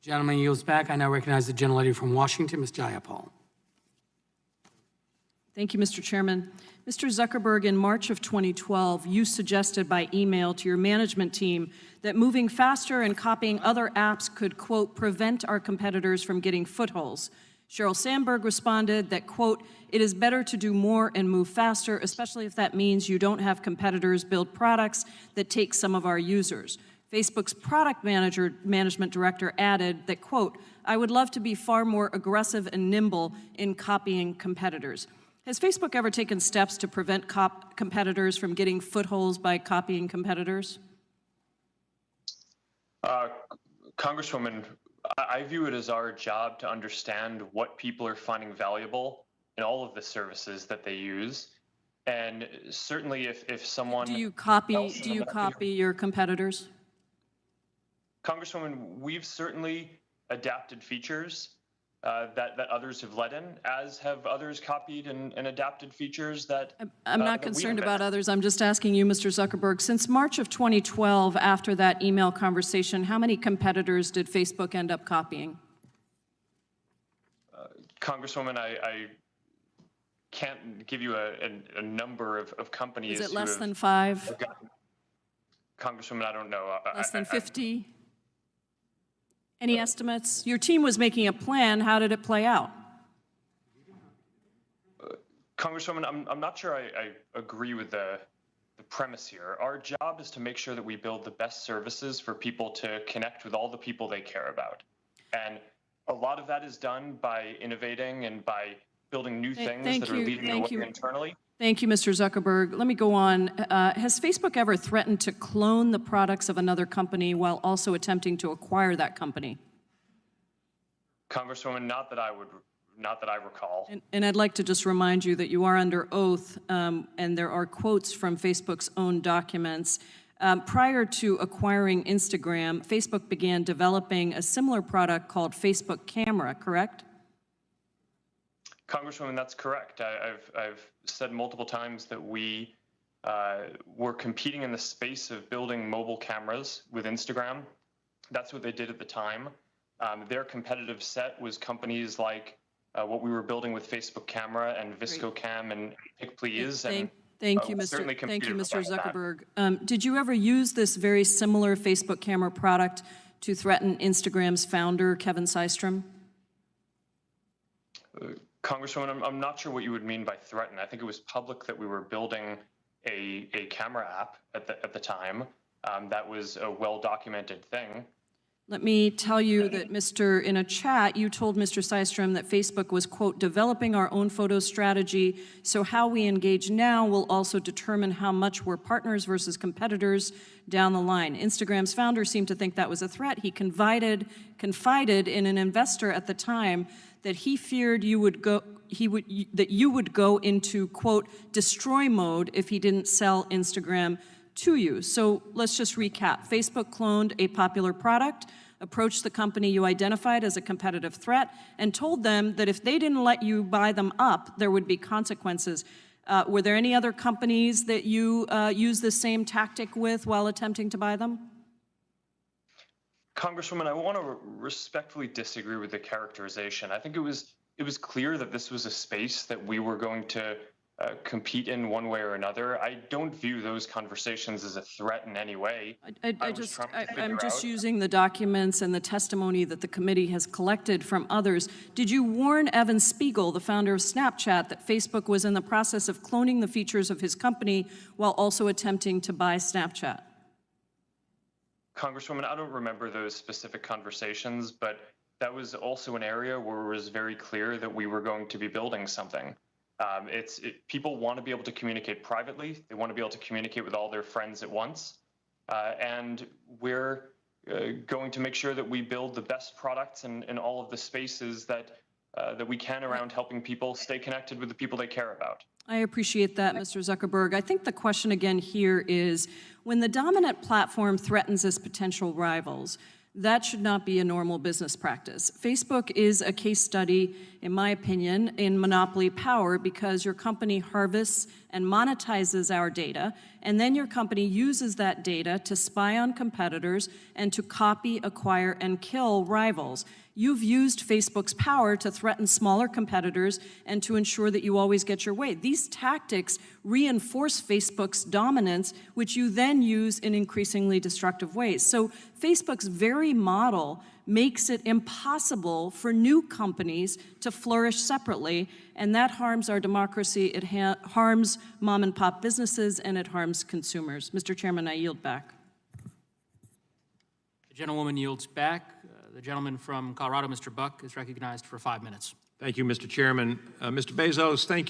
Gentleman yields back. I now recognize the gentlelady from Washington, Ms. Jayapal. Thank you, Mr. Chairman. Mr. Zuckerberg, in March of 2012, you suggested by email to your management team that moving faster and copying other apps could, quote, prevent our competitors from getting footholds. Sheryl Sandberg responded that, quote, it is better to do more and move faster, especially if that means you don't have competitors build products that take some of our users. Facebook's product management director added that, quote, I would love to be far more aggressive and nimble in copying competitors. Has Facebook ever taken steps to prevent competitors from getting footholds by copying competitors? Congresswoman, I view it as our job to understand what people are finding valuable in all of the services that they use. And certainly if someone— Do you copy your competitors? Congresswoman, we've certainly adapted features that others have let in, as have others copied and adapted features that— I'm not concerned about others. I'm just asking you, Mr. Zuckerberg, since March of 2012, after that email conversation, how many competitors did Facebook end up copying? Congresswoman, I can't give you a number of companies. Is it less than 5? Congresswoman, I don't know. Less than 50? Any estimates? Your team was making a plan. How did it play out? Congresswoman, I'm not sure I agree with the premise here. Our job is to make sure that we build the best services for people to connect with all the people they care about. And a lot of that is done by innovating and by building new things that are leading the way internally. Thank you, Mr. Zuckerberg. Let me go on. Has Facebook ever threatened to clone the products of another company while also attempting to acquire that company? Congresswoman, not that I recall. And I'd like to just remind you that you are under oath, and there are quotes from Facebook's own documents. Prior to acquiring Instagram, Facebook began developing a similar product called Facebook Camera, correct? Congresswoman, that's correct. I've said multiple times that we were competing in the space of building mobile cameras with Instagram. That's what they did at the time. Their competitive set was companies like what we were building with Facebook Camera and ViscoCam and PicPlease. Thank you, Mr. Zuckerberg. Did you ever use this very similar Facebook Camera product to threaten Instagram's founder, Kevin Systrom? Congresswoman, I'm not sure what you would mean by threaten. I think it was public that we were building a camera app at the time. That was a well-documented thing. Let me tell you that, in a chat, you told Mr. Systrom that Facebook was, quote, developing our own photo strategy, so how we engage now will also determine how much we're partners versus competitors down the line. Instagram's founder seemed to think that was a threat. He confided in an investor at the time that he feared you would go into, quote, destroy mode if he didn't sell Instagram to you. So let's just recap. Facebook cloned a popular product, approached the company you identified as a competitive threat, and told them that if they didn't let you buy them up, there would be consequences. Were there any other companies that you used the same tactic with while attempting to buy them? Congresswoman, I want to respectfully disagree with the characterization. I think it was clear that this was a space that we were going to compete in one way or another. I don't view those conversations as a threat in any way. I'm just using the documents and the testimony that the committee has collected from others. Did you warn Evan Spiegel, the founder of Snapchat, that Facebook was in the process of cloning the features of his company while also attempting to buy Snapchat? Congresswoman, I don't remember those specific conversations, but that was also an area where it was very clear that we were going to be building something. People want to be able to communicate privately. They want to be able to communicate with all their friends at once. And we're going to make sure that we build the best products in all of the spaces that we can around helping people stay connected with the people they care about. I appreciate that, Mr. Zuckerberg. I think the question again here is, when the dominant platform threatens its potential rivals, that should not be a normal business practice. Facebook is a case study, in my opinion, in monopoly power because your company harvests and monetizes our data And then your company uses that data to spy on competitors and to copy, acquire, and kill rivals. You've used Facebook's power to threaten smaller competitors and to ensure that you always get your way. These tactics reinforce Facebook's dominance, which you then use in increasingly destructive ways. So Facebook's very model makes it impossible for new companies to flourish separately, and that harms our democracy, it harms mom and pop businesses, and it harms consumers. Mr. Chairman, I yield back. The gentlewoman yields back. The gentleman from Colorado, Mr. Buck, is recognized for 5 minutes. Thank you, Mr. Chairman. Mr. Bezos, thank you.